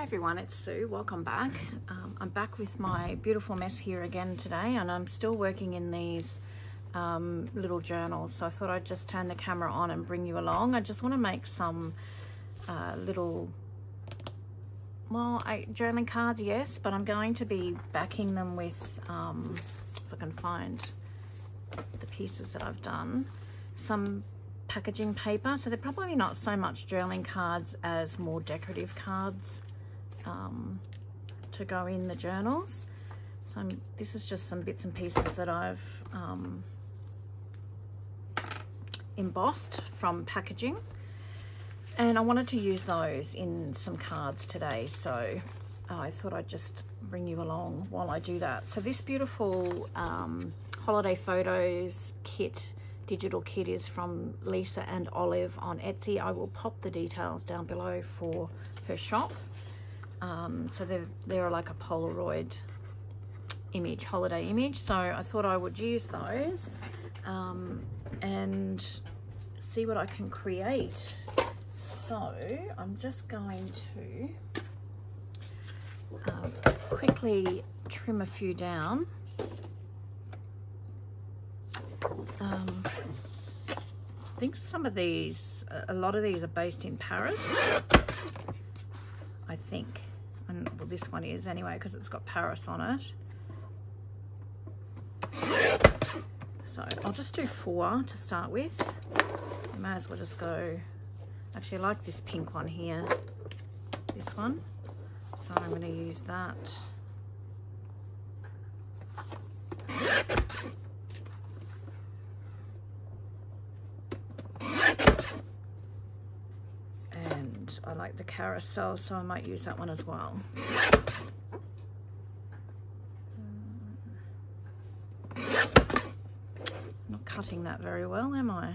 everyone, it's Sue. Welcome back. I'm back with my beautiful mess here again today, and I'm still working in these little journals, so I thought I'd just turn the camera on and bring you along. I just want to make some little, well, journaling cards, yes, but I'm going to be backing them with, if I can find the pieces that I've done, some packaging paper. So they're probably not so much journaling cards as more decorative cards to go in the journals. So this is just some bits and pieces that I've embossed from packaging, and I wanted to use those in some cards today, so I thought I'd just bring you along while I do that. So this beautiful holiday photos kit, digital kit, is from Lisa and Olive on Etsy. I will pop the details down below for her shop. So they're like a Polaroid image, holiday image. So I thought I would use those and see what I can create. So I'm just going to quickly trim a few down. I think some of these, a lot of these are based in Paris, I think. And well, this one is anyway, because it's got Paris on it. So I'll just do 4 to start with. I may as well just go, actually I like this pink one here, this one. So I'm going to use that. And I like the carousel, so I might use that one as well. Not cutting that very well, am I?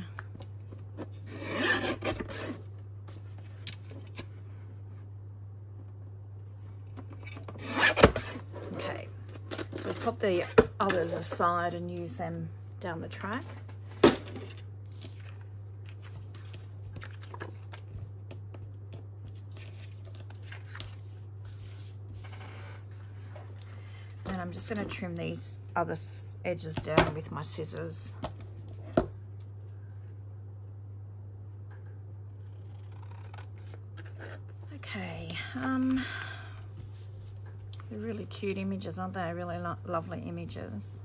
Okay, so pop the others aside and use them down the track. And I'm just going to trim these other edges down with my scissors. Okay, they're really cute images, aren't they? Really lovely images.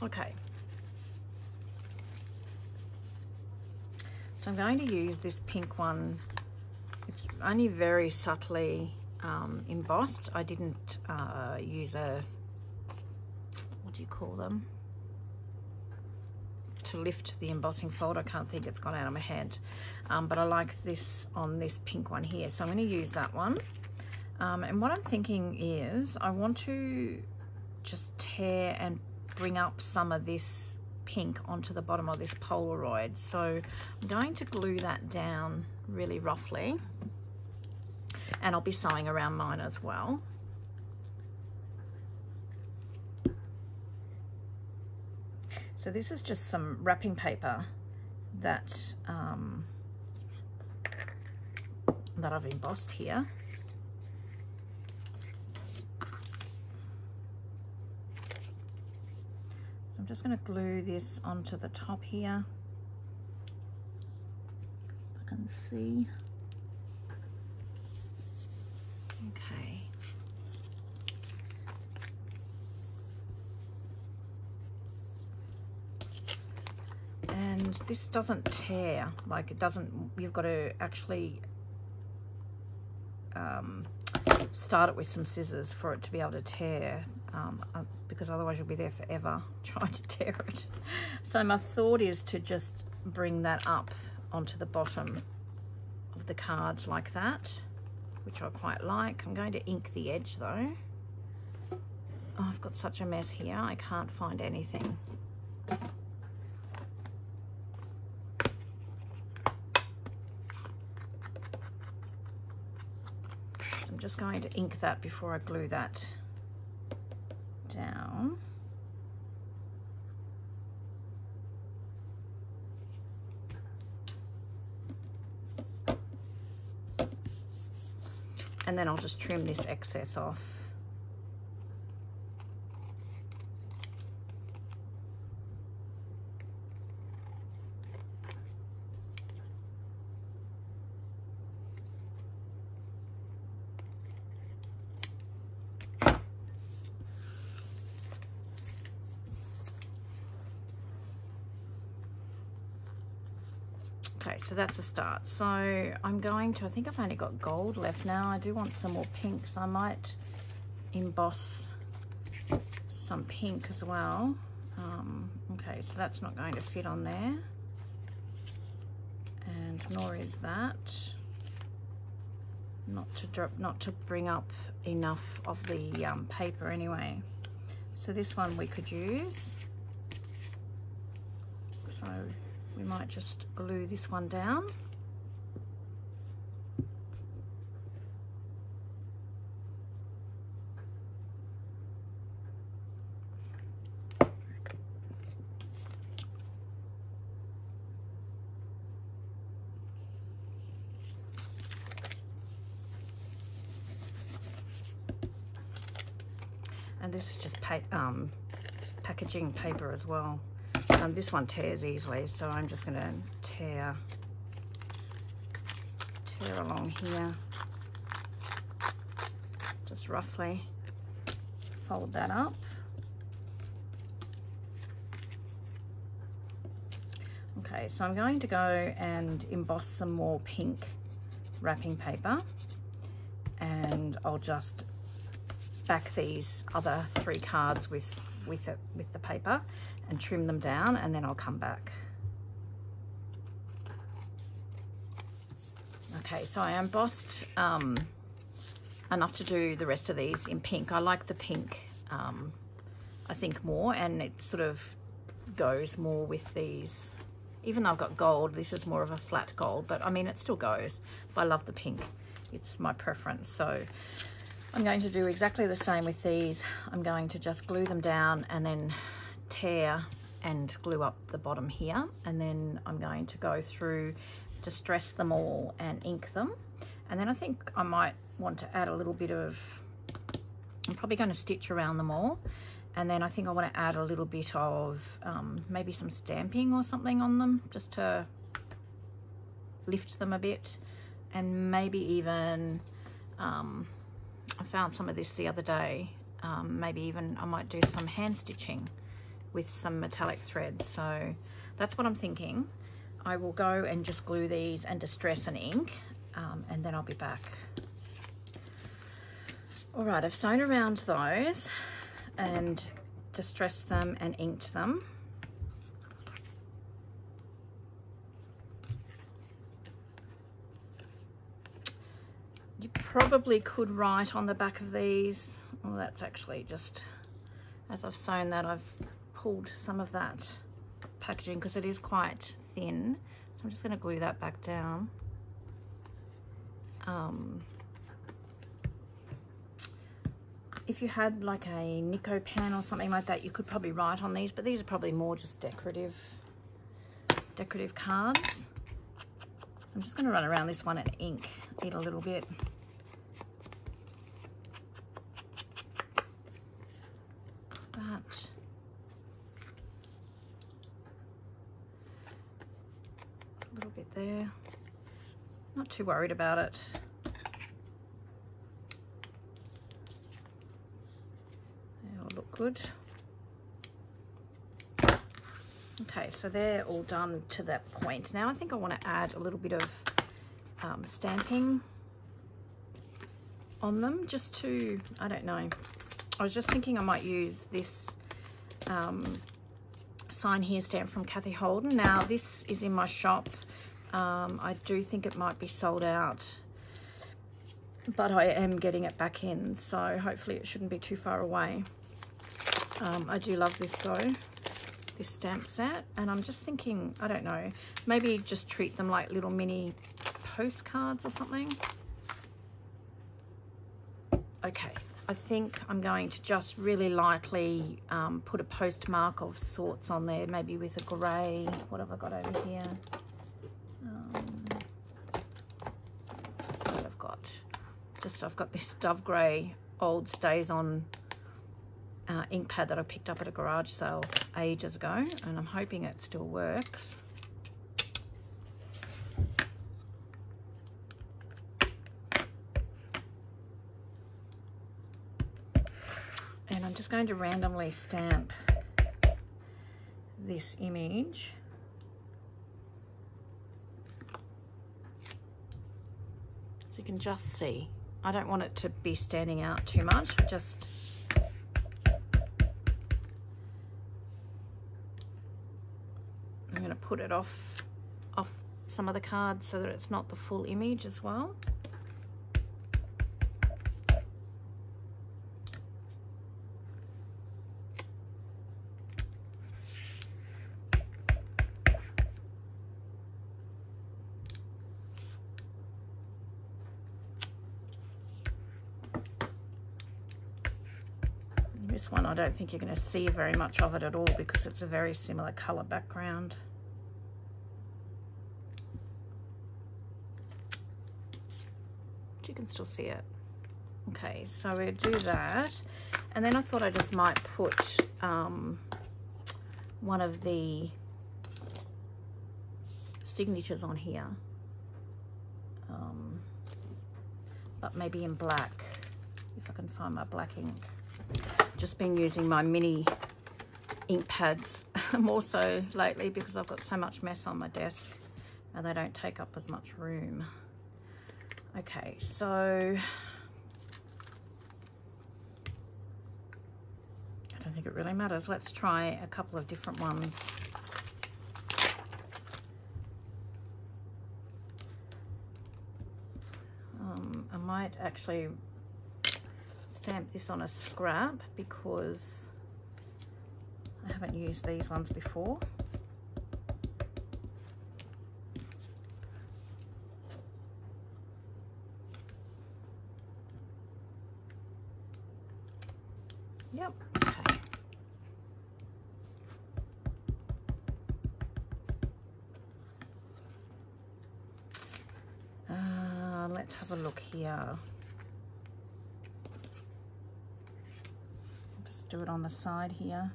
Okay. So I'm going to use this pink one. It's only very subtly embossed. I didn't use a, what do you call them, to lift the embossing folder. I can't think, it's gone out of my head. But I like this on this pink one here. So I'm going to use that one. And what I'm thinking is I want to just tear and bring up some of this pink onto the bottom of this Polaroid. So I'm going to glue that down really roughly, and I'll be sewing around mine as well. So this is just some wrapping paper that that I've embossed here. I'm just going to glue this onto the top here. I can see. Okay. And this doesn't tear, like it doesn't, you've got to actually start it with some scissors for it to be able to tear. Because otherwise you'll be there forever trying to tear it. So my thought is to just bring that up onto the bottom of the card like that, which I quite like. I'm going to ink the edge though. Oh, I've got such a mess here, I can't find anything. I'm just going to ink that before I glue that down. And then I'll just trim this excess off. Okay, so that's a start. So I'm going to, I think I've only got gold left now. I do want some more pink, so I might emboss some pink as well. Okay, so that's not going to fit on there. And nor is that. Not to bring up enough of the paper anyway. So this one we could use. So we might just glue this one down. And this is just packaging paper as well. This one tears easily, so I'm just going to tear along here, just roughly fold that up. Okay, so I'm going to go and emboss some more pink wrapping paper, and I'll just back these other 3 cards with the paper and trim them down, and then I'll come back. Okay, so I embossed enough to do the rest of these in pink. I like the pink, I think, more, and it sort of goes more with these. Even though I've got gold, this is more of a flat gold, but I mean, it still goes. But I love the pink. It's my preference. So I'm going to do exactly the same with these. I'm going to just glue them down and then tear and glue up the bottom here. And then I'm going to go through, distress them all and ink them. And then I think I might want to add a little bit of, I'm probably going to stitch around them all. And then I think I want to add a little bit of maybe some stamping or something on them, just to lift them a bit. And maybe even, I found some of this the other day, maybe even I might do some hand stitching with some metallic thread. So that's what I'm thinking. I will go and just glue these and distress and ink, and then I'll be back. All right, I've sewn around those and distressed them and inked them. You probably could write on the back of these. Well, that's actually just, as I've sewn that, I've pulled some of that packaging because it is quite thin. So I'm just going to glue that back down. If you had like a Nico pen or something like that, you could probably write on these, but these are probably more just decorative cards. So I'm just going to run around this one and ink it a little bit. That. A little bit there. Not too worried about it. It'll look good. Okay, so they're all done to that point. Now I think I want to add a little bit of stamping on them, just to, I don't know. I was just thinking I might use this Sign Here stamp from Kathy Holden. Now this is in my shop. I do think it might be sold out, but I am getting it back in, so hopefully it shouldn't be too far away. I do love this though, this stamp set, and I'm just thinking, I don't know, maybe just treat them like little mini postcards or something. Okay, I think I'm going to just really lightly put a postmark of sorts on there, maybe with a grey. What have I got over here? What I've got. Just I've got this Dove Grey old Stays On ink pad that I picked up at a garage sale ages ago, and I'm hoping it still works. And I'm just going to randomly stamp this image. So you can just see. I don't want it to be standing out too much. Just I'm going to put it off some of the cards so that it's not the full image as well. This one, I don't think you're going to see very much of it at all because it's a very similar colour background. But you can still see it. Okay, so we'll do that. And then I thought I just might put one of the signatures on here. But maybe in black, if I can find my black ink. Just been using my mini ink pads more so lately because I've got so much mess on my desk and they don't take up as much room. Okay, so I don't think it really matters. Let's try a couple of different ones. I might actually stamp this on a scrap because I haven't used these ones before. Yep, okay. Let's have a look here. Do it on the side here.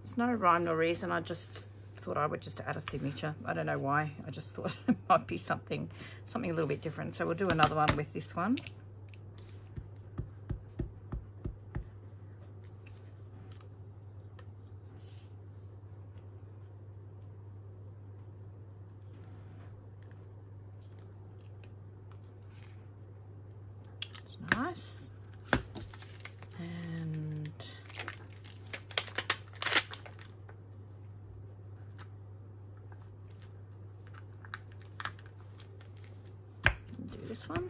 There's no rhyme nor reason. I just thought I would just add a signature. I don't know why. I just thought it might be something a little bit different. So we'll do another one with this one. Nice. And do this one.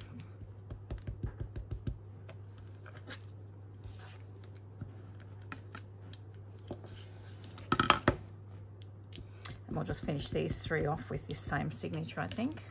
And we'll just finish these three off with this same signature, I think.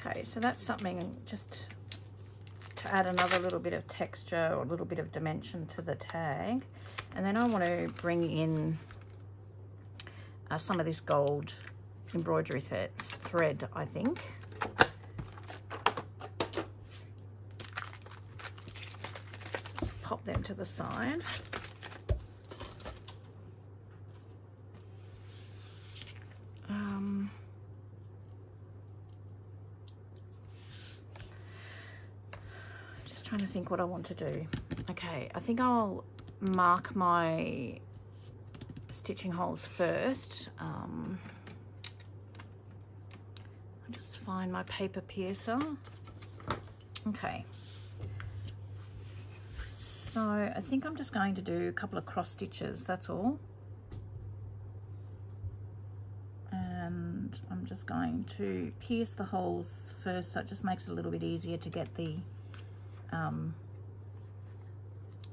Okay, so that's something just to add another little bit of texture or a little bit of dimension to the tag. And then I want to bring in some of this gold embroidery thread, I think. Just pop them to the side. Trying to think what I want to do. Okay, I think I'll mark my stitching holes first. I'll just find my paper piercer. Okay. So I think I'm just going to do a couple of cross stitches, that's all. And I'm just going to pierce the holes first, so it just makes it a little bit easier to get the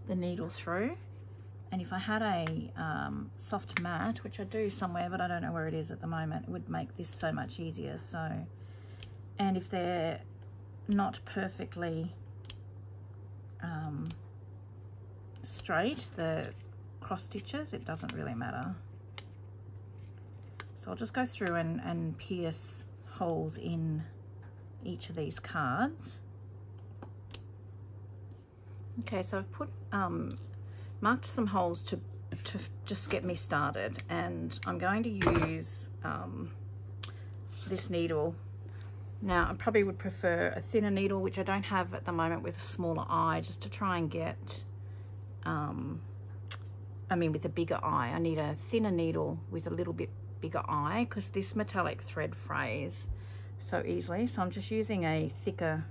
needle through. And if I had a soft mat, which I do somewhere, but I don't know where it is at the moment, it would make this so much easier. So, and if they're not perfectly straight, the cross stitches, it doesn't really matter. So I'll just go through and pierce holes in each of these cards. Okay, so I've put marked some holes to just get me started, and I'm going to use this needle. Now I probably would prefer a thinner needle, which I don't have at the moment, with a smaller eye, just to try and get I mean with a bigger eye. I need a thinner needle with a little bit bigger eye, because this metallic thread frays so easily. So I'm just using a thicker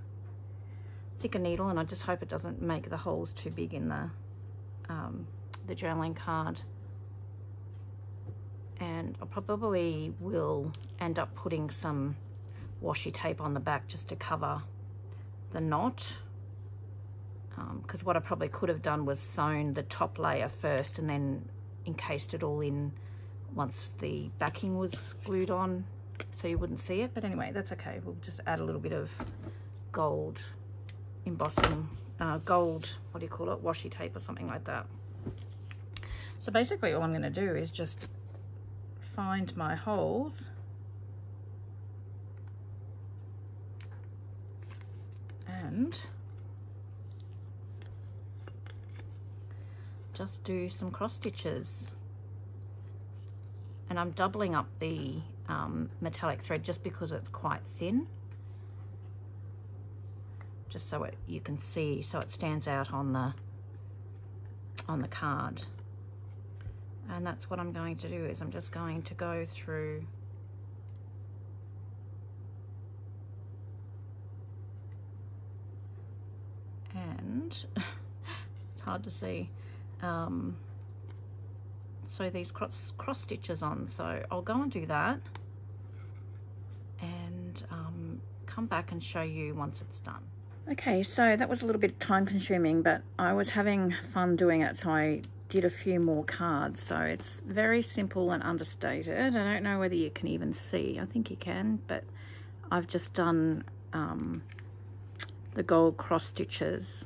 needle, and I just hope it doesn't make the holes too big in the journaling card. And I probably will end up putting some washi tape on the back just to cover the knot, because what I probably could have done was sewn the top layer first and then encased it all in once the backing was glued on, so you wouldn't see it. But anyway, that's okay. We'll just add a little bit of gold embossing, gold, what do you call it, washi tape or something like that. So basically all I'm going to do is just find my holes and just do some cross stitches. And I'm doubling up the metallic thread just because it's quite thin, just so you can see, so it stands out on the card. And that's what I'm going to do, is I'm just going to go through and it's hard to see, sew these cross stitches on. So I'll go and do that and come back and show you once it's done. Okay, so that was a little bit time consuming, but I was having fun doing it, so I did a few more cards. So it's very simple and understated. I don't know whether you can even see, I think you can, but I've just done the gold cross stitches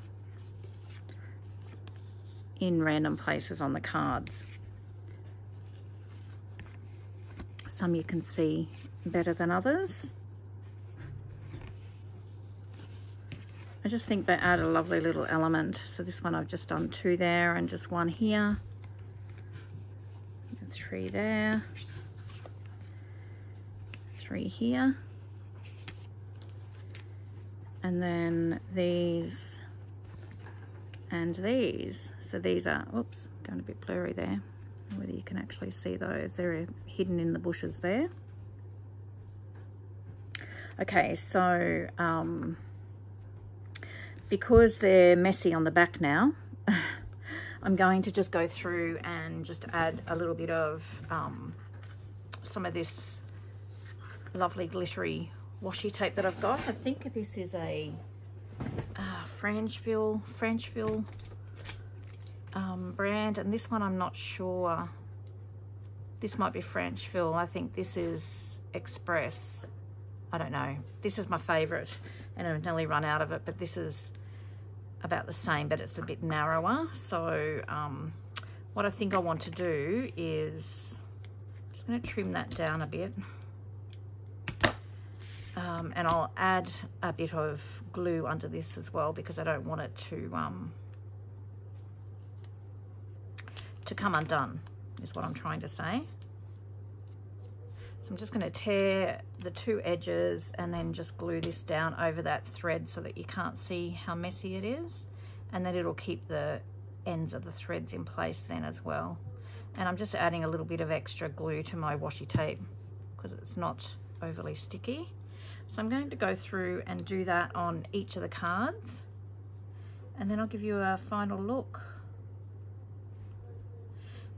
in random places on the cards. Some you can see better than others. I just think they add a lovely little element. So this one I've just done 2 there and just 1 here, and 3 there, 3 here, and then these and these. So these are, oops, going a bit blurry there, whether you can actually see those, they're hidden in the bushes there. Okay, so because they're messy on the back now, I'm going to just go through and just add a little bit of some of this lovely glittery washi tape that I've got. I think this is a Franchville brand, and this one I'm not sure. This might be Franchville. I think this is Express. I don't know. This is my favorite, and I've nearly run out of it, but this is about the same, but it's a bit narrower. So what I think I want to do is I'm just going to trim that down a bit, and I'll add a bit of glue under this as well, because I don't want it to come undone, is what I'm trying to say. So I'm just going to tear the 2 edges and then just glue this down over that thread so that you can't see how messy it is, and then it'll keep the ends of the threads in place then as well. And I'm just adding a little bit of extra glue to my washi tape because it's not overly sticky. So I'm going to go through and do that on each of the cards, and then I'll give you a final look.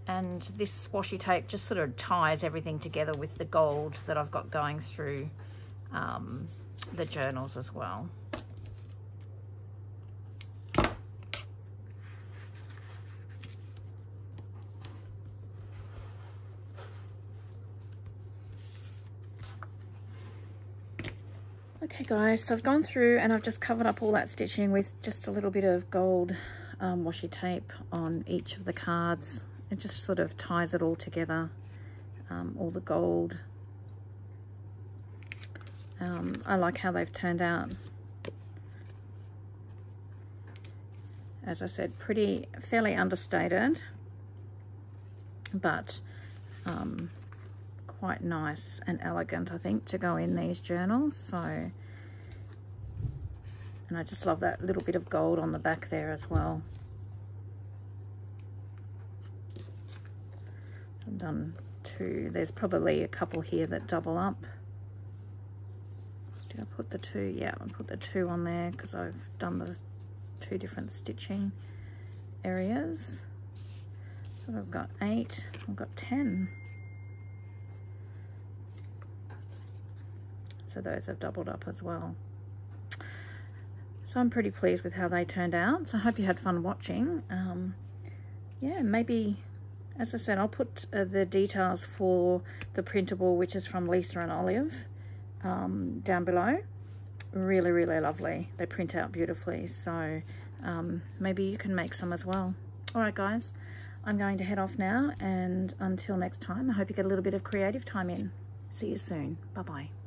And this washi tape just sort of ties everything together with the gold that I've got going through the journals as well. Okay guys, so I've gone through and I've just covered up all that stitching with just a little bit of gold washi tape on each of the cards. It just sort of ties it all together, all the gold. I like how they've turned out. As I said, fairly understated, but quite nice and elegant, I think, to go in these journals. So, and I just love that little bit of gold on the back there as well. I've done two. There's probably a couple here that double up. Did I put the two? Yeah, I put the two on there because I've done the two different stitching areas. So I've got 8, I've got 10. So those have doubled up as well. So I'm pretty pleased with how they turned out. So I hope you had fun watching. Yeah, maybe, as I said, I'll put the details for the printable, which is from Lisa and Olive, down below. Really, really lovely. They print out beautifully. So maybe you can make some as well. All right, guys, I'm going to head off now. And until next time, I hope you get a little bit of creative time in. See you soon. Bye-bye.